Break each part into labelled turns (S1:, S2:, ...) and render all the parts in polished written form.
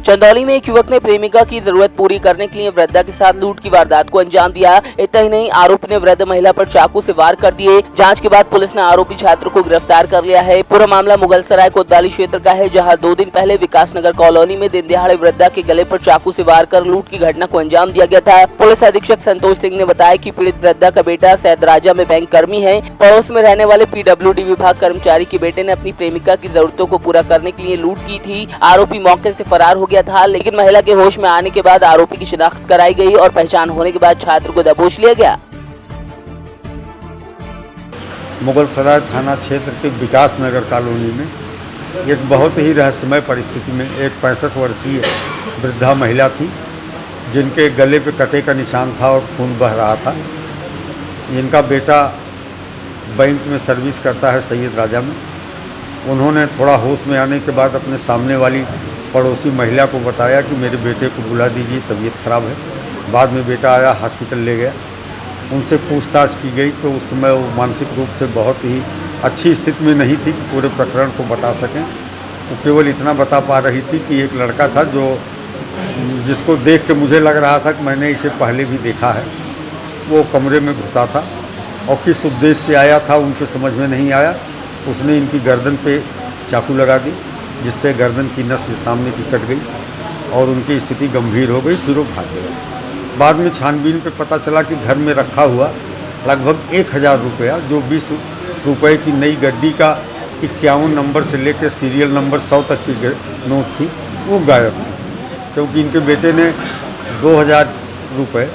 S1: चंदौली में एक युवक ने प्रेमिका की जरूरत पूरी करने के लिए वृद्धा के साथ लूट की वारदात को अंजाम दिया। इतना ही नहीं, आरोपी ने वृद्ध महिला पर चाकू से वार कर दिए। जांच के बाद पुलिस ने आरोपी छात्र को गिरफ्तार कर लिया है। पूरा मामला मुगलसराय कोतवाली क्षेत्र का है, जहां 2 दिन पहले विकासनगर कॉलोनी में दिन दिहाड़े वृद्धा के गले पर चाकू से वार कर लूट की घटना को अंजाम दिया गया था। पुलिस अधीक्षक संतोष सिंह ने बताया कि पीड़ित वृद्धा का बेटा सैदराजा में बैंक कर्मी है। पड़ोस में रहने वाले PWD विभाग कर्मचारी के बेटे ने अपनी प्रेमिका की जरूरतों को पूरा करने के लिए लूट की थी। आरोपी मौके से फरार हो गया था, लेकिन महिला के होश में आने के बाद आरोपी की शिनाख्त कराई गई और पहचान होने के बाद छात्र को दबोच लिया गया।
S2: मुगलसराय थाना क्षेत्र के विकास नगर कॉलोनी में एक बहुत ही रहस्यमय परिस्थिति में एक 65 वर्षीय वृद्धा महिला थी, जिनके गले पे कटे का निशान था और खून बह रहा था। इनका बेटा बैंक में सर्विस करता है सैयद राजा में। उन्होंने थोड़ा होश में आने के बाद अपने सामने वाली पड़ोसी महिला को बताया कि मेरे बेटे को बुला दीजिए, तबीयत ख़राब है। बाद में बेटा आया, हॉस्पिटल ले गया। उनसे पूछताछ की गई तो उस समय वो मानसिक रूप से बहुत ही अच्छी स्थिति में नहीं थी कि पूरे प्रकरण को बता सकें। वो केवल इतना बता पा रही थी कि एक लड़का था जिसको देख के मुझे लग रहा था कि मैंने इसे पहले भी देखा है। वो कमरे में घुसा था और किस उद्देश्य से आया था उनके समझ में नहीं आया। उसने इनकी गर्दन पे चाकू लगा दी, जिससे गर्दन की नस सामने की कट गई और उनकी स्थिति गंभीर हो गई। फिर वो भाग गया। बाद में छानबीन पे पता चला कि घर में रखा हुआ लगभग 1000 रुपया, जो 20 रुपये की नई गड्डी का 51 नंबर से लेकर सीरियल नंबर 100 तक की नोट थी, वो गायब थी। क्योंकि इनके बेटे ने 2000 रुपये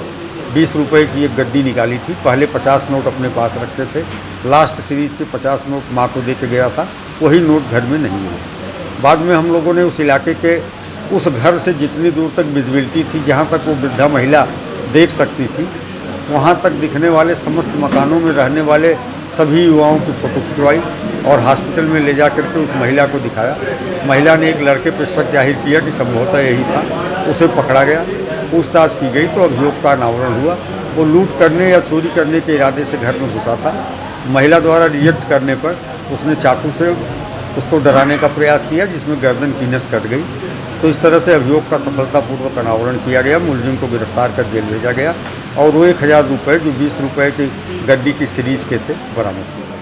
S2: 20 रुपये की एक गड्डी निकाली थी। पहले 50 नोट अपने पास रखे थे। लास्ट सीरीज के 50 नोट माँ को दे के गया था, वही नोट घर में नहीं मिले। बाद में हम लोगों ने उस इलाके के उस घर से जितनी दूर तक विजिबिलिटी थी, जहाँ तक वो वृद्धा महिला देख सकती थी, वहाँ तक दिखने वाले समस्त मकानों में रहने वाले सभी युवाओं की फ़ोटो खिंचवाई और हॉस्पिटल में ले जा करके उस महिला को दिखाया। महिला ने एक लड़के पर शक जाहिर किया कि संभवतः यही था। उसे पकड़ा गया, पूछताछ की गई तो अभियोग का अनावरण हुआ। वो लूट करने या चोरी करने के इरादे से घर में घुसा था। महिला द्वारा रिएक्ट करने पर उसने चाकू से उसको डराने का प्रयास किया, जिसमें गर्दन की नस कट गई। तो इस तरह से अभियोग का सफलतापूर्वक अनावरण किया गया। मुलजिम को गिरफ्तार कर जेल भेजा गया और वो 1000 रुपये, जो 20 रुपये की गड्डी की सीरीज के थे, बरामद किए।